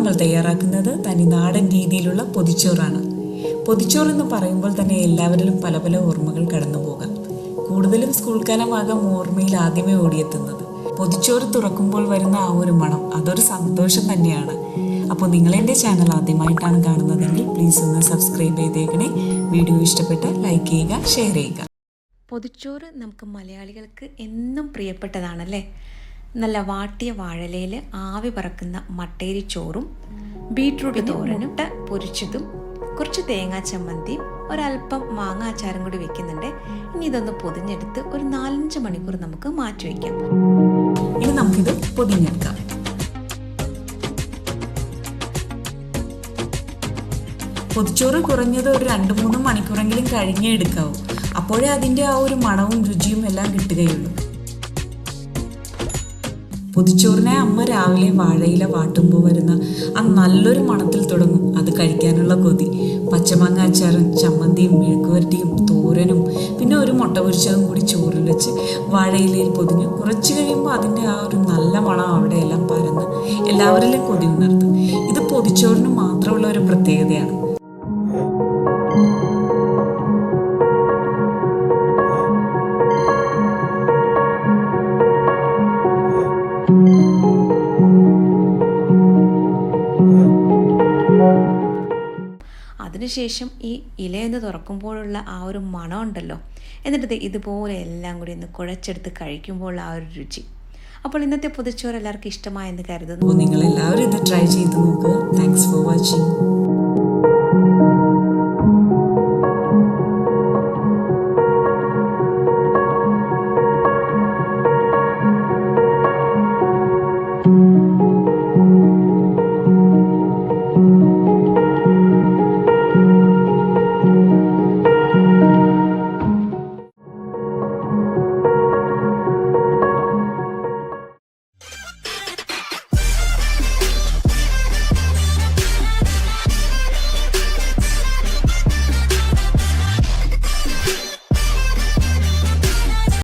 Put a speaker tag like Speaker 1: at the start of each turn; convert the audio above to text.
Speaker 1: നമ്മൾ തയ്യാറാക്കുന്നത് തനിനാടൻ രീതിയിലുള്ള പൊതിച്ചോറാണ്. പൊതിച്ചോറ് എന്ന് പറയുമ്പോൾ തന്നെ എല്ലാവരിലും പല പല ഓർമ്മകൾ കടന്നു പോകാം. കൂടുതലും സ്കൂൾ കാലമാകാം ഓർമ്മയിൽ ആദ്യമേ ഓടിയെത്തുന്നത്. പൊതിച്ചോറ് തുറക്കുമ്പോൾ വരുന്ന ആ ഒരു മണം, അതൊരു സന്തോഷം തന്നെയാണ്. അപ്പോൾ നിങ്ങൾ എൻ്റെ ചാനൽ ആദ്യമായിട്ടാണ് കാണുന്നതെങ്കിൽ പ്ലീസ് ഒന്ന് സബ്സ്ക്രൈബ് ചെയ്തേക്കണേ. വീഡിയോ ഇഷ്ടപ്പെട്ടാൽ ലൈക്ക് ചെയ്യുക, ഷെയർ ചെയ്യുക.
Speaker 2: പൊതിച്ചോറ് നമുക്ക് മലയാളികൾക്ക് എന്നും പ്രിയപ്പെട്ടതാണല്ലേ. നല്ല വാട്ടിയ വാഴലയിൽ ആവി പറക്കുന്ന മട്ടേരിച്ചോറും ബീട്രൂട്ട് തോരനും മുട്ട പൊരിച്ചതും കുറച്ച് തേങ്ങാ ചമ്മന്തിയും ഒരല്പം മാങ്ങ അച്ചാറും കൂടി വെക്കുന്നുണ്ട്. ഇനി ഇതൊന്ന് പൊതിഞ്ഞെടുത്ത് ഒരു 4-5 മണിക്കൂർ നമുക്ക് മാറ്റി വയ്ക്കാം.
Speaker 1: ഇനി നമുക്കിത് പൊതിഞ്ഞെടുക്കാം. പൊതിച്ചോറ് കുറഞ്ഞത് ഒരു 2-3 മണിക്കൂറെങ്കിലും കഴിഞ്ഞേ എടുക്കാവൂ. അപ്പോഴേ അതിൻ്റെ ആ ഒരു മണവും രുചിയും എല്ലാം കിട്ടുകയുള്ളൂ. പൊതിച്ചോറിനെ അമ്മ രാവിലെ വാഴയില വാട്ടുമ്പോൾ വരുന്ന ആ നല്ലൊരു മണത്തിൽ തുടങ്ങും അത് കഴിക്കാനുള്ള കൊതി. പച്ചമാങ്ങ അച്ചാറും ചമ്മന്തിയും മെഴുക്കുവരട്ടിയും തോരനും പിന്നെ ഒരു മുട്ട പൊരിച്ചതും കൂടി ചോറിൽ വെച്ച് വാഴയിലയിൽ പൊതിഞ്ഞ് കുറച്ച് കഴിയുമ്പോൾ അതിൻ്റെ ആ ഒരു നല്ല മണം അവിടെയെല്ലാം പരന്ന് എല്ലാവരിലും കൊതി ഉണർത്തും. ഇത് പൊതിച്ചോറിന് മാത്രമുള്ള ഒരു പ്രത്യേകതയാണ്.
Speaker 2: അതിനുശേഷം ഈ ഇലയൊന്ന് തുറക്കുമ്പോഴുള്ള ആ ഒരു മണം ഉണ്ടല്ലോ, എന്നിട്ട് ഇതുപോലെ എല്ലാം കൂടി ഒന്ന് കുഴച്ചെടുത്ത് കഴിക്കുമ്പോൾ ആ ഒരു രുചി. അപ്പോൾ ഇന്നത്തെ പൊതിച്ചോറ് എല്ലാവർക്കും ഇഷ്ടമായെന്ന് കരുതുന്നു.
Speaker 1: നിങ്ങൾ എല്ലാവരും ഇത് ട്രൈ ചെയ്ത് നോക്കുക. Thanks for watching.